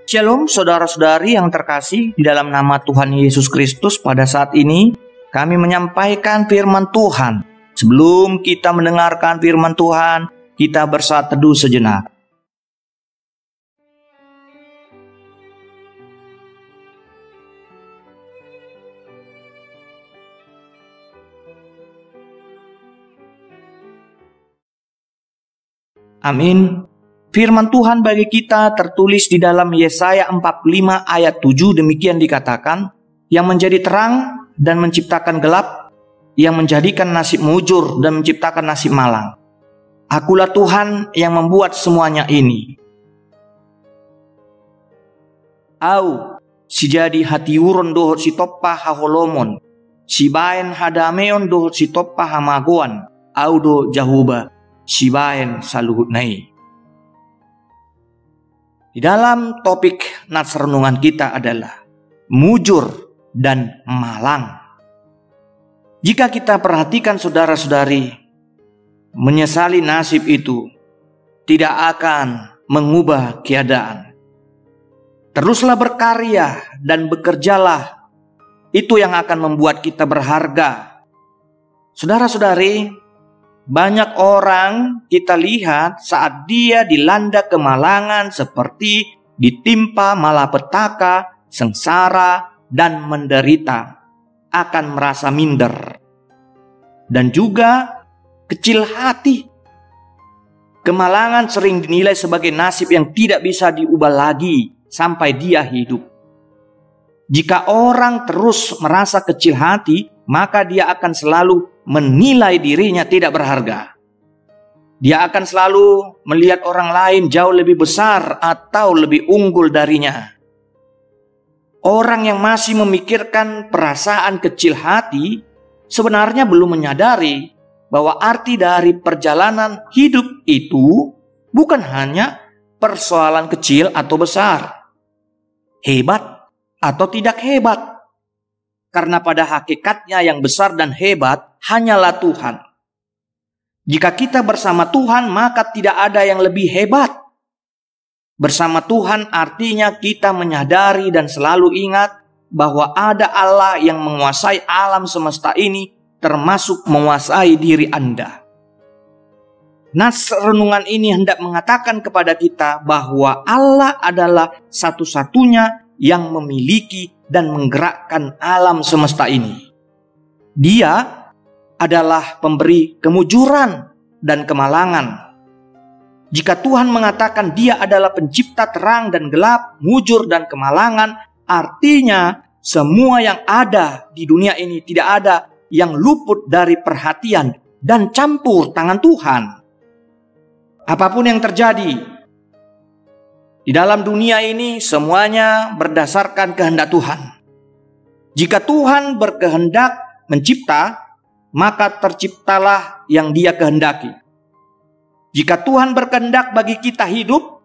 Shalom saudara-saudari yang terkasih, di dalam nama Tuhan Yesus Kristus pada saat ini kami menyampaikan firman Tuhan. Sebelum kita mendengarkan firman Tuhan, kita bersaat teduh sejenak. Amin. Firman Tuhan bagi kita tertulis di dalam Yesaya 45 ayat 7, demikian dikatakan, yang menjadi terang dan menciptakan gelap, yang menjadikan nasib mujur dan menciptakan nasib malang. Akulah Tuhan yang membuat semuanya ini. Au, si jadi hati urun dohot si toppa haholomon, si baen hadameon dohot si toppa hamagoan, au do jahuba, si baen saluhut nai. Di dalam topik nats renungan kita adalah mujur dan malang. Jika kita perhatikan saudara-saudari, menyesali nasib itu tidak akan mengubah keadaan. Teruslah berkarya dan bekerjalah, itu yang akan membuat kita berharga. Saudara-saudari, banyak orang kita lihat saat dia dilanda kemalangan seperti ditimpa malapetaka, sengsara, dan menderita, akan merasa minder dan juga kecil hati. Kemalangan sering dinilai sebagai nasib yang tidak bisa diubah lagi sampai dia hidup. Jika orang terus merasa kecil hati, maka dia akan selalu menilai dirinya tidak berharga. Dia akan selalu melihat orang lain jauh lebih besar atau lebih unggul darinya. Orang yang masih memikirkan perasaan kecil hati sebenarnya belum menyadari bahwa arti dari perjalanan hidup itu bukan hanya persoalan kecil atau besar, hebat atau tidak hebat. Karena pada hakikatnya yang besar dan hebat hanyalah Tuhan. Jika kita bersama Tuhan, maka tidak ada yang lebih hebat. Bersama Tuhan artinya kita menyadari dan selalu ingat bahwa ada Allah yang menguasai alam semesta ini, termasuk menguasai diri Anda. Nas renungan ini hendak mengatakan kepada kita bahwa Allah adalah satu-satunya yang memiliki dan menggerakkan alam semesta ini. Dia adalah pemberi kemujuran dan kemalangan. Jika Tuhan mengatakan dia adalah pencipta terang dan gelap, mujur dan kemalangan, artinya semua yang ada di dunia ini tidak ada yang luput dari perhatian dan campur tangan Tuhan. Apapun yang terjadi di dalam dunia ini, semuanya berdasarkan kehendak Tuhan. Jika Tuhan berkehendak mencipta, maka terciptalah yang Dia kehendaki. Jika Tuhan berkehendak bagi kita hidup,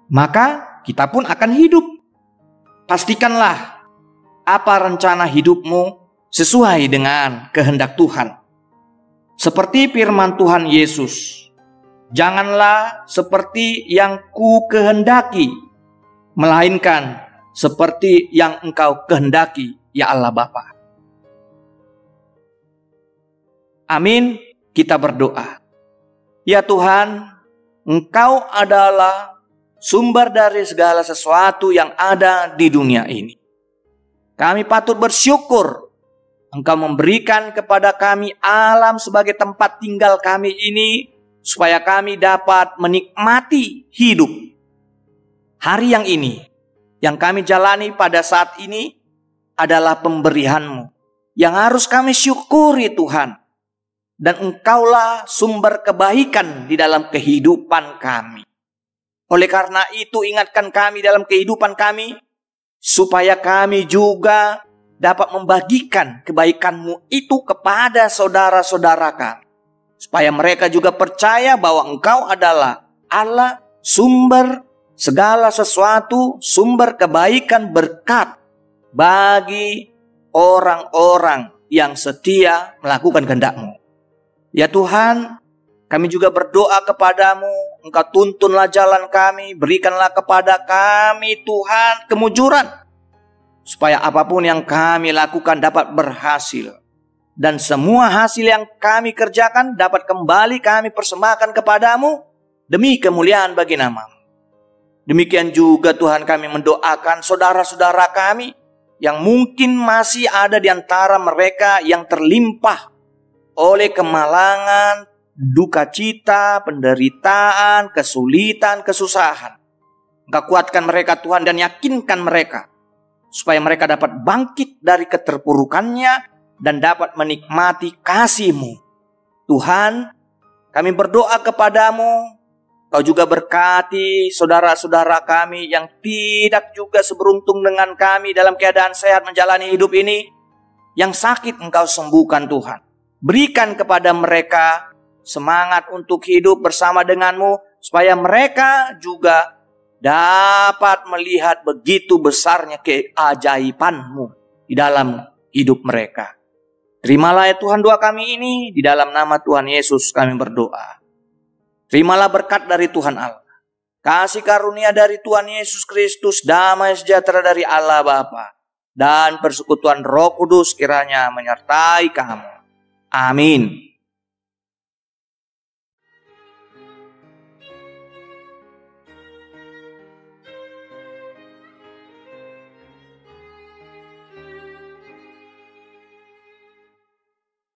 maka kita pun akan hidup. Pastikanlah apa rencana hidupmu sesuai dengan kehendak Tuhan. Seperti firman Tuhan Yesus, janganlah seperti yang ku kehendaki, melainkan seperti yang engkau kehendaki, ya Allah Bapa. Amin, kita berdoa. Ya Tuhan, Engkau adalah sumber dari segala sesuatu yang ada di dunia ini. Kami patut bersyukur Engkau memberikan kepada kami alam sebagai tempat tinggal kami ini, supaya kami dapat menikmati hidup. Hari yang ini, yang kami jalani pada saat ini adalah pemberian-Mu yang harus kami syukuri Tuhan. Dan Engkaulah sumber kebaikan di dalam kehidupan kami. Oleh karena itu ingatkan kami dalam kehidupan kami, supaya kami juga dapat membagikan kebaikan-Mu itu kepada saudara-saudara kami. Supaya mereka juga percaya bahwa Engkau adalah Allah, sumber segala sesuatu, sumber kebaikan berkat bagi orang-orang yang setia melakukan kehendak-Mu. Ya Tuhan, kami juga berdoa kepadamu Engkau tuntunlah jalan kami, berikanlah kepada kami Tuhan kemujuran, supaya apapun yang kami lakukan dapat berhasil. Dan semua hasil yang kami kerjakan dapat kembali kami persembahkan kepadamu demi kemuliaan bagi nama-Mu. Demikian juga Tuhan kami mendoakan saudara-saudara kami yang mungkin masih ada di antara mereka yang terlimpah oleh kemalangan, duka cita, penderitaan, kesulitan, kesusahan. Engkau kuatkan mereka Tuhan dan yakinkan mereka supaya mereka dapat bangkit dari keterpurukannya dan dapat menikmati kasih-Mu. Tuhan, kami berdoa kepadamu, Kau juga berkati saudara-saudara kami yang tidak juga seberuntung dengan kami dalam keadaan sehat menjalani hidup ini. Yang sakit Engkau sembuhkan Tuhan. Berikan kepada mereka semangat untuk hidup bersama denganmu, supaya mereka juga dapat melihat begitu besarnya keajaiban-Mu di dalam hidup mereka. Terimalah ya Tuhan doa kami ini, di dalam nama Tuhan Yesus kami berdoa. Terimalah berkat dari Tuhan Allah, kasih karunia dari Tuhan Yesus Kristus, damai sejahtera dari Allah Bapa, dan persekutuan Roh Kudus kiranya menyertai kamu. Amin.